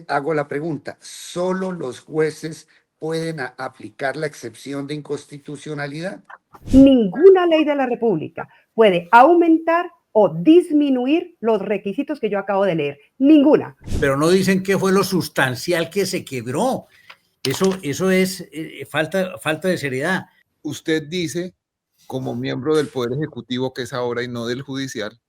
hago la pregunta, ¿solo los jueces pueden aplicar la excepción de inconstitucionalidad? Ninguna ley de la República puede aumentar o disminuir los requisitos que yo acabo de leer. Ninguna. Pero no dicen qué fue lo sustancial que se quebró. Eso es falta de seriedad. Usted dice, como miembro del Poder Ejecutivo, que es ahora y no del Judicial,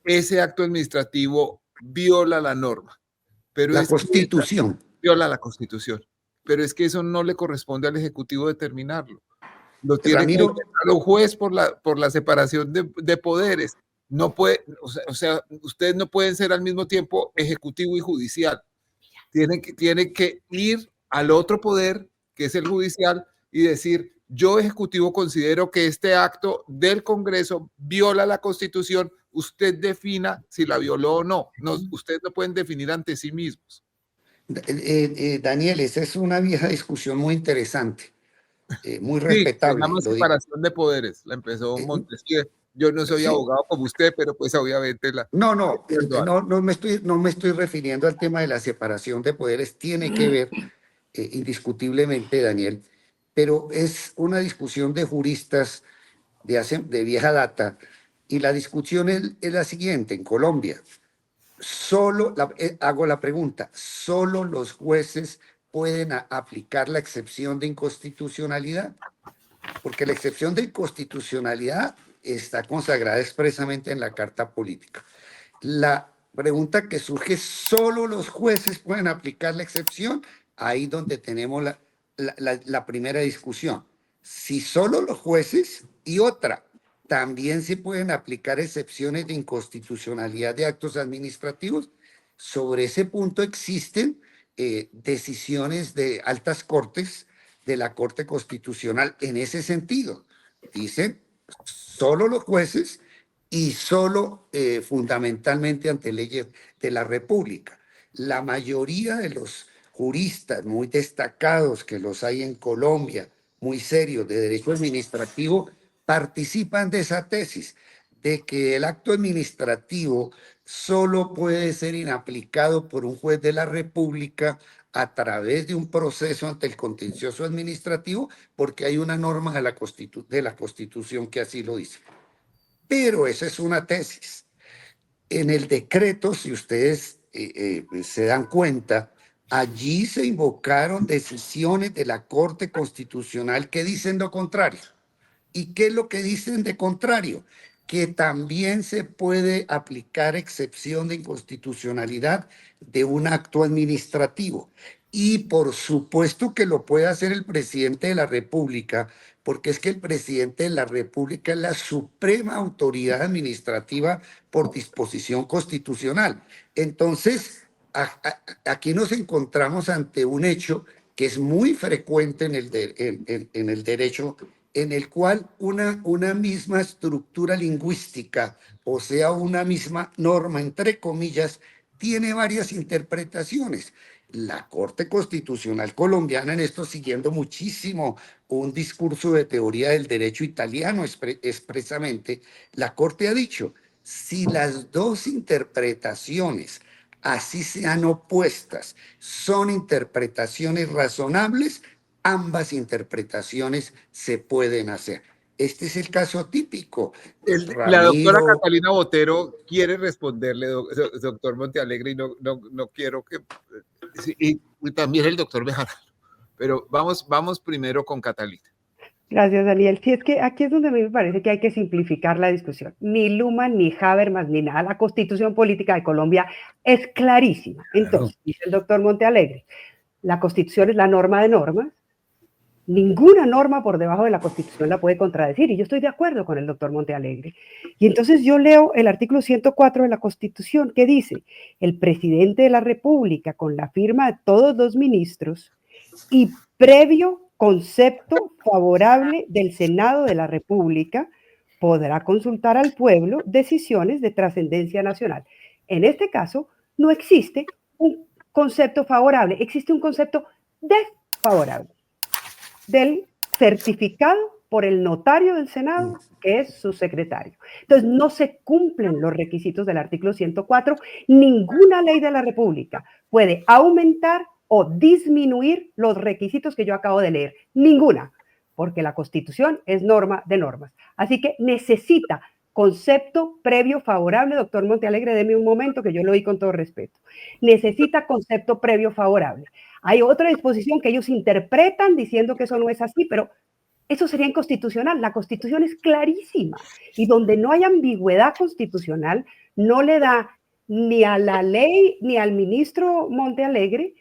ese acto administrativo viola la norma. Pero la Constitución. Viola la Constitución. Pero es que eso no le corresponde al Ejecutivo determinarlo. Lo tiene que determinar un juez por la separación de poderes. No puede, o sea, ustedes no pueden ser al mismo tiempo ejecutivo y judicial. Tienen que ir al otro poder, que es el judicial, y decir, yo ejecutivo considero que este acto del Congreso viola la Constitución, usted defina si la violó o no. Ustedes no pueden definir ante sí mismos. Daniel, esa es una vieja discusión muy interesante. Muy respetable. Se llama separación de poderes, la empezó Montesquieu. Yo no soy abogado como usted, pero pues obviamente no me estoy refiriendo al tema de la separación de poderes, tiene que ver indiscutiblemente, Daniel, pero es una discusión de juristas de vieja data, y la discusión es la siguiente: en Colombia, hago la pregunta, ¿solo los jueces pueden aplicar la excepción de inconstitucionalidad? Porque la excepción de inconstitucionalidad está consagrada expresamente en la Carta Política. La pregunta que surge, ¿solo los jueces pueden aplicar la excepción? Ahí donde tenemos la primera discusión. Si solo los jueces, y otra, también se pueden aplicar excepciones de inconstitucionalidad de actos administrativos. Sobre ese punto existen decisiones de altas cortes, de la Corte Constitucional en ese sentido. Dicen, solo los jueces y solo fundamentalmente ante leyes de la República. La mayoría de los juristas muy destacados que los hay en Colombia, muy serios, de derecho administrativo, participan de esa tesis, de que el acto administrativo solo puede ser inaplicado por un juez de la República a través de un proceso ante el contencioso administrativo, porque hay una norma de la Constitución que así lo dice. Pero esa es una tesis. En el decreto, si ustedes se dan cuenta, allí se invocaron decisiones de la Corte Constitucional que dicen lo contrario. ¿Y qué es lo que dicen de contrario? Que también se puede aplicar excepción de inconstitucionalidad de un acto administrativo. Y por supuesto que lo puede hacer el presidente de la República, porque es que el presidente de la República es la suprema autoridad administrativa por disposición constitucional. Entonces, aquí nos encontramos ante un hecho que es muy frecuente en el derecho, en el cual una misma estructura lingüística, o sea, una misma norma, entre comillas, tiene varias interpretaciones. La Corte Constitucional colombiana, en esto siguiendo muchísimo un discurso de teoría del derecho italiano expresamente, la Corte ha dicho, si las dos interpretaciones, así sean opuestas, son interpretaciones razonables, ambas interpretaciones se pueden hacer. Este es el caso típico. La doctora Catalina Botero quiere responderle, doctor Montealegre, y no quiero que... Y también el doctor Bejarano. Pero vamos primero con Catalina. Gracias, Daniel. Sí, es que aquí es donde a mí me parece que hay que simplificar la discusión. Ni Luhmann, ni Habermas, ni nada. La Constitución Política de Colombia es clarísima. Entonces, dice el doctor Montealegre, la Constitución es la norma de normas. Ninguna norma por debajo de la Constitución la puede contradecir, y yo estoy de acuerdo con el doctor Montealegre. Y entonces yo leo el artículo 104 de la Constitución, que dice, el presidente de la República, con la firma de todos los ministros y previo concepto favorable del Senado de la República, podrá consultar al pueblo decisiones de trascendencia nacional. En este caso, no existe un concepto favorable, existe un concepto desfavorable, del certificado por el notario del Senado que es su secretario. Entonces, no se cumplen los requisitos del artículo 104. Ninguna ley de la República puede aumentar o disminuir los requisitos que yo acabo de leer. Ninguna, porque la Constitución es norma de normas. Así que necesita concepto previo favorable. Doctor Montealegre, deme un momento que yo lo oí con todo respeto. Necesita concepto previo favorable. Hay otra disposición que ellos interpretan diciendo que eso no es así, pero eso sería inconstitucional. La Constitución es clarísima y donde no hay ambigüedad constitucional no le da ni a la ley ni al ministro Montealegre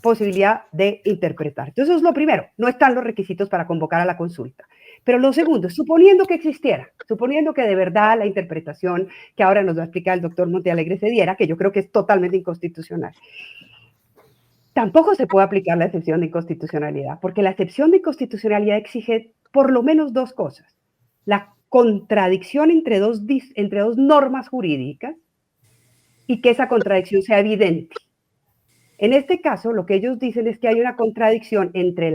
posibilidad de interpretar. Entonces, eso es lo primero. No están los requisitos para convocar a la consulta. Pero lo segundo, suponiendo que existiera, suponiendo que de verdad la interpretación que ahora nos va a explicar el doctor Montealegre se diera, que yo creo que es totalmente inconstitucional, tampoco se puede aplicar la excepción de inconstitucionalidad, porque la excepción de inconstitucionalidad exige por lo menos dos cosas. La contradicción entre dos normas jurídicas y que esa contradicción sea evidente. En este caso, lo que ellos dicen es que hay una contradicción entre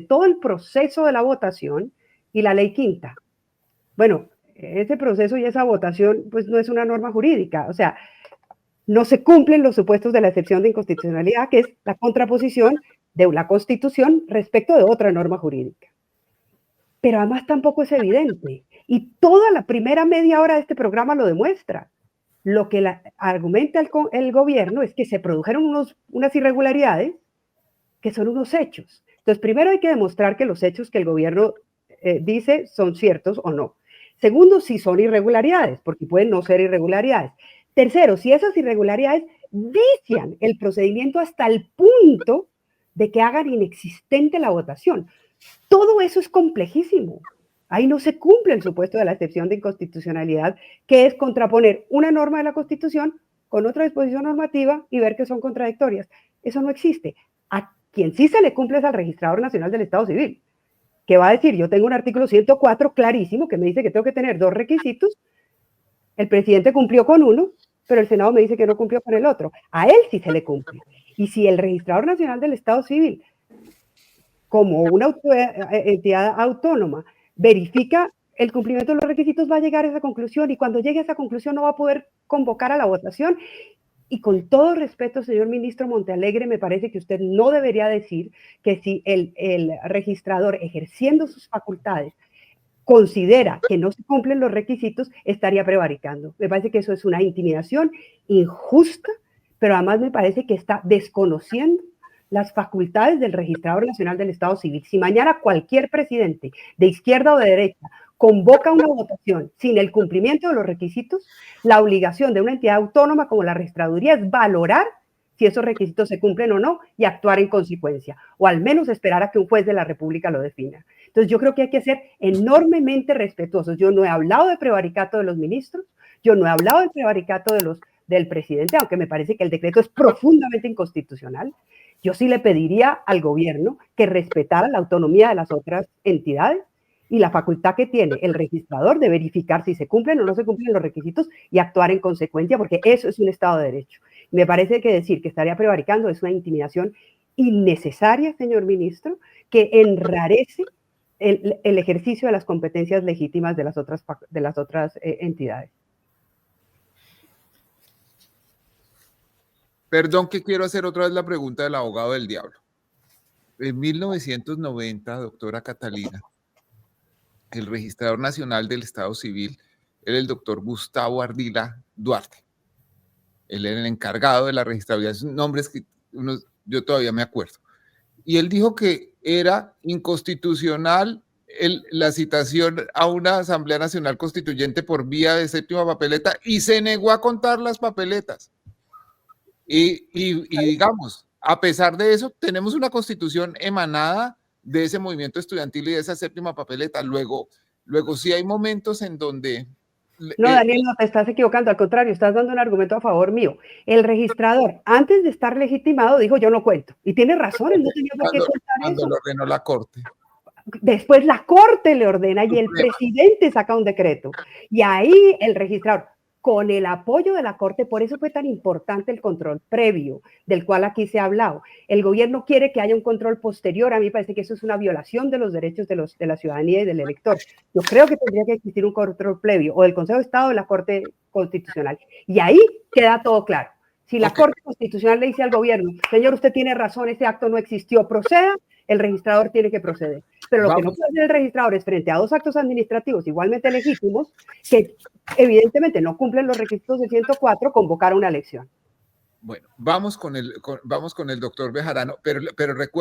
todo el proceso de la votación y la ley quinta. Bueno, ese proceso y esa votación, pues no es una norma jurídica. O sea, no se cumplen los supuestos de la excepción de inconstitucionalidad, que es la contraposición de la Constitución respecto de otra norma jurídica. Pero además tampoco es evidente. Y toda la primera media hora de este programa lo demuestra. Lo que argumenta el gobierno es que se produjeron unas irregularidades que son unos hechos. Entonces, primero hay que demostrar que los hechos que el gobierno dice son ciertos o no. Segundo, si son irregularidades, porque pueden no ser irregularidades. Tercero, si esas irregularidades vician el procedimiento hasta el punto de que hagan inexistente la votación. Todo eso es complejísimo. Ahí no se cumple el supuesto de la excepción de inconstitucionalidad, que es contraponer una norma de la Constitución con otra disposición normativa y ver que son contradictorias. Eso no existe. A quien sí se le cumple es al Registrador Nacional del Estado Civil, que va a decir, yo tengo un artículo 104 clarísimo que me dice que tengo que tener dos requisitos, el presidente cumplió con uno, pero el Senado me dice que no cumplió con el otro. A él sí se le cumple. Y si el Registrador Nacional del Estado Civil, como una entidad autónoma, verifica el cumplimiento de los requisitos, va a llegar a esa conclusión, y cuando llegue a esa conclusión no va a poder convocar a la votación. Y con todo respeto, señor ministro Montealegre, me parece que usted no debería decir que si el registrador, ejerciendo sus facultades, considera que no se cumplen los requisitos, estaría prevaricando. Me parece que eso es una intimidación injusta, pero además me parece que está desconociendo las facultades del Registrador Nacional del Estado Civil. Si mañana cualquier presidente, de izquierda o de derecha, convoca una votación sin el cumplimiento de los requisitos, la obligación de una entidad autónoma como la Registraduría es valorar si esos requisitos se cumplen o no y actuar en consecuencia, o al menos esperar a que un juez de la República lo defina. Entonces yo creo que hay que ser enormemente respetuosos. Yo no he hablado de prevaricato de los ministros, yo no he hablado del prevaricato del presidente, aunque me parece que el decreto es profundamente inconstitucional. Yo sí le pediría al gobierno que respetara la autonomía de las otras entidades y la facultad que tiene el registrador de verificar si se cumplen o no se cumplen los requisitos y actuar en consecuencia, porque eso es un Estado de Derecho. Me parece que decir que estaría prevaricando es una intimidación innecesaria, señor ministro, que enrarece el ejercicio de las competencias legítimas de las otras entidades. Perdón que quiero hacer otra vez la pregunta del abogado del diablo. En 1990, doctora Catalina, el Registrador Nacional del Estado Civil era el doctor Gustavo Ardila Duarte. Él era el encargado de la registrabilidad. Son nombres que yo todavía me acuerdo. Y él dijo que era inconstitucional la citación a una Asamblea Nacional Constituyente por vía de séptima papeleta y se negó a contar las papeletas. Y digamos, a pesar de eso, tenemos una constitución emanada de ese movimiento estudiantil y de esa séptima papeleta. Luego sí hay momentos en donde... No, Daniel, no te estás equivocando, al contrario, estás dando un argumento a favor mío. El registrador, antes de estar legitimado, dijo yo no cuento. Y tiene razón, él no tenía por qué contar cuando eso. lo ordenó la Corte. Después la Corte le ordena y el presidente saca un decreto. Y ahí el registrador, con el apoyo de la Corte. Por eso fue tan importante el control previo, del cual aquí se ha hablado. El gobierno quiere que haya un control posterior. A mí me parece que eso es una violación de los derechos de la ciudadanía y del elector. Yo creo que tendría que existir un control previo, o del Consejo de Estado o de la Corte Constitucional. Y ahí queda todo claro. Si la Corte Constitucional le dice al gobierno, señor, usted tiene razón, ese acto no existió, proceda, el registrador tiene que proceder. Pero lo que no puede hacer el registrador es, frente a dos actos administrativos igualmente legítimos, que evidentemente no cumplen los requisitos de 104, convocar una elección. Bueno, vamos con el doctor Bejarano, pero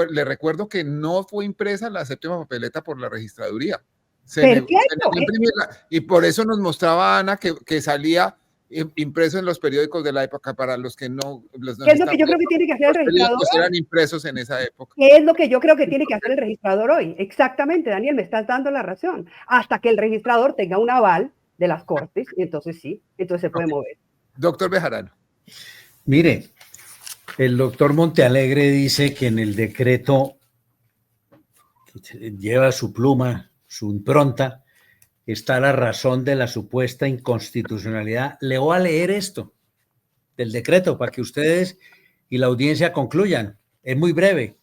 le recuerdo que no fue impresa la séptima papeleta por la registraduría. Y por eso nos mostraba Ana que salía impreso en los periódicos de la época, para los que no... ¿Qué es lo que yo creo que tiene que hacer el registrador? Los eran impresos en esa época. ¿Qué es lo que yo creo que tiene que hacer el registrador hoy? Exactamente, Daniel, me estás dando la razón. Hasta que el registrador tenga un aval de las Cortes, y entonces sí, entonces se puede mover. Doctor Bejarano. Mire, el doctor Montealegre dice que en el decreto que lleva su pluma, su impronta, está la razón de la supuesta inconstitucionalidad. Le voy a leer esto del decreto para que ustedes y la audiencia concluyan. Es muy breve.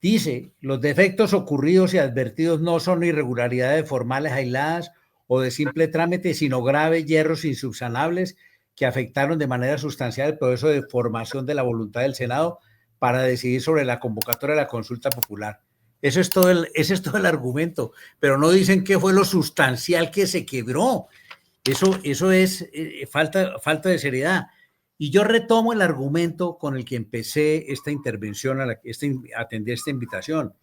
Dice, los defectos ocurridos y advertidos no son irregularidades formales aisladas o de simple trámite, sino graves yerros insubsanables que afectaron de manera sustancial el proceso de formación de la voluntad del Senado para decidir sobre la convocatoria de la consulta popular. Ese es todo el argumento, pero no dicen qué fue lo sustancial que se quebró. Eso es falta de seriedad. Y yo retomo el argumento con el que empecé esta intervención, atendí esta invitación.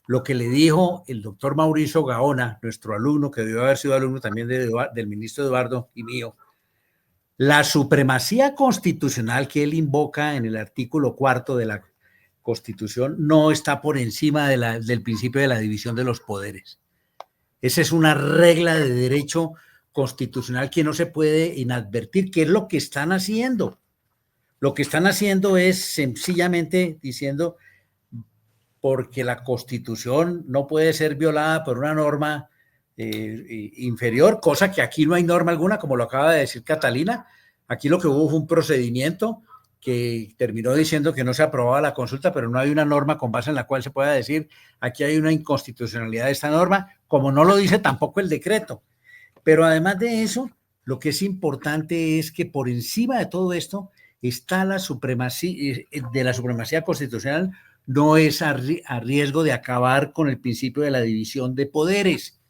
Lo que le dijo el doctor Mauricio Gaona, nuestro alumno, que debió haber sido alumno también del ministro Eduardo y mío. La supremacía constitucional que él invoca en el artículo 4 de la Constitución no está por encima del principio de la división de los poderes. Esa es una regla de derecho constitucional que no se puede inadvertir. ¿Qué es lo que están haciendo? Lo que están haciendo es sencillamente diciendo, porque la Constitución no puede ser violada por una norma inferior, cosa que aquí no hay norma alguna, como lo acaba de decir Catalina. Aquí lo que hubo fue un procedimiento que terminó diciendo que no se aprobaba la consulta, pero no hay una norma con base en la cual se pueda decir aquí hay una inconstitucionalidad de esta norma, como no lo dice tampoco el decreto. Pero además de eso, lo que es importante es que por encima de todo esto está la supremacía constitucional, no es a riesgo de acabar con el principio de la división de poderes,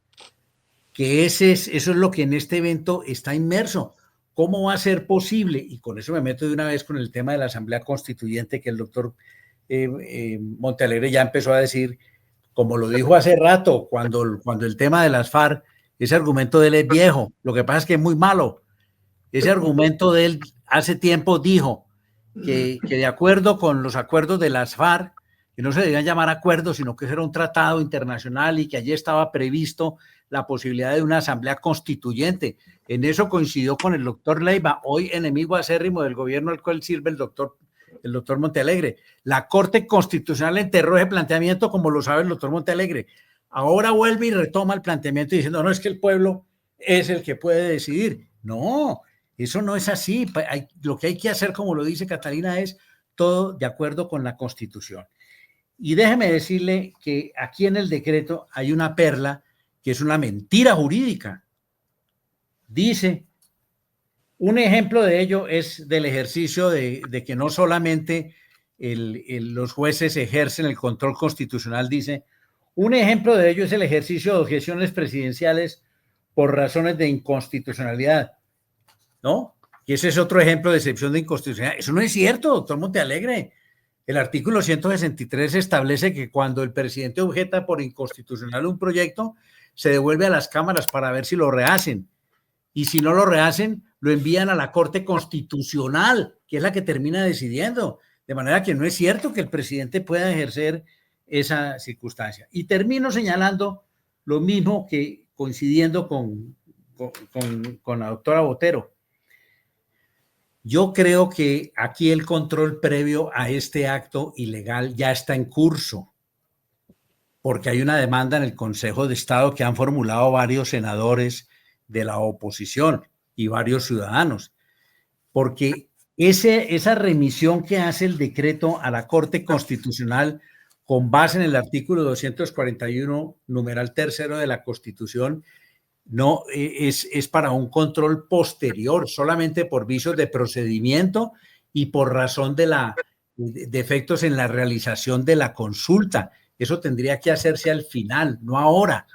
que eso es lo que en este evento está inmerso. ¿Cómo va a ser posible? Y con eso me meto de una vez con el tema de la Asamblea Constituyente, que el doctor Montealegre ya empezó a decir, como lo dijo hace rato, cuando el tema de las FARC, ese argumento de él es viejo, lo que pasa es que es muy malo. Ese argumento de él hace tiempo dijo que de acuerdo con los acuerdos de las FARC, que no se debían llamar acuerdos, sino que era un tratado internacional y que allí estaba previsto la posibilidad de una asamblea constituyente. En eso coincidió con el doctor Leiva, hoy enemigo acérrimo del gobierno al cual sirve el doctor Montealegre. La Corte Constitucional enterró ese planteamiento, como lo sabe el doctor Montealegre. Ahora vuelve y retoma el planteamiento diciendo, no, es que el pueblo es el que puede decidir. No, eso no es así. Lo que hay que hacer, como lo dice Catalina, es todo de acuerdo con la Constitución. Y déjeme decirle que aquí en el decreto hay una perla que es una mentira jurídica. Dice, un ejemplo de ello es del ejercicio de que no solamente los jueces ejercen el control constitucional, dice, un ejemplo de ello es el ejercicio de objeciones presidenciales por razones de inconstitucionalidad, ¿no? Y ese es otro ejemplo de excepción de inconstitucionalidad. Eso no es cierto, doctor Montealegre. El artículo 163 establece que cuando el presidente objeta por inconstitucional un proyecto, se devuelve a las cámaras para ver si lo rehacen. Y si no lo rehacen, lo envían a la Corte Constitucional, que es la que termina decidiendo. De manera que no es cierto que el presidente pueda ejercer esa circunstancia. Y termino señalando lo mismo que coincidiendo con la doctora Botero. Yo creo que aquí el control previo a este acto ilegal ya está en curso, porque hay una demanda en el Consejo de Estado que han formulado varios senadores de la oposición. y varios ciudadanos, porque esa remisión que hace el decreto a la Corte Constitucional con base en el artículo 241, numeral tercero de la Constitución, no es para un control posterior, solamente por vicios de procedimiento y por razón de defectos en la realización de la consulta. Eso tendría que hacerse al final, no ahora.